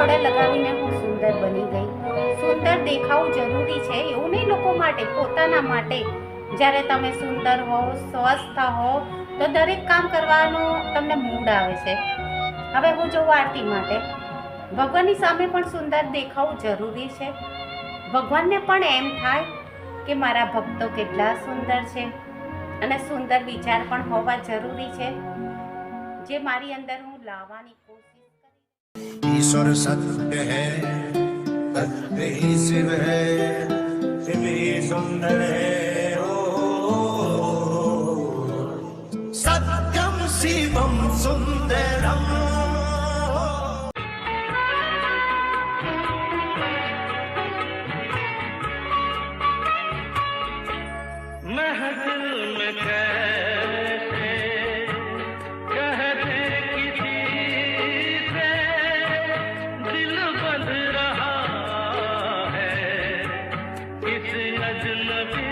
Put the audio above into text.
Powder લગાવીને હું સુંદર બની ગઈ। સુંદર દેખાવું જરૂરી છે એવું નહીં લોકો માટે, પોતાના માટે। જ્યારે તમે સુંદર હો, સ્વસ્થ હો તો દરેક કામ કરવાનો તમને મૂડ આવે છે। હવે હું જોઉં આરતી માટે, ભગવાનની સામે પણ સુંદર દેખાવું જરૂરી છે। ભગવાનને પણ એમ થાય કે મારા ભક્તો કેટલા સુંદર છે, અને સુંદર વિચાર પણ હોવા જરૂરી છે, જે મારી અંદર હું લાવવાની કોશિશ કરી। ईश्वर सत्य है, सत्य ही शिव है, शिव ही सुंदर है। ओ सत्यम शिवम सुंदरम। महफिल में कैसे कहते किसी से दिल बंध रहा है, इस अजनबी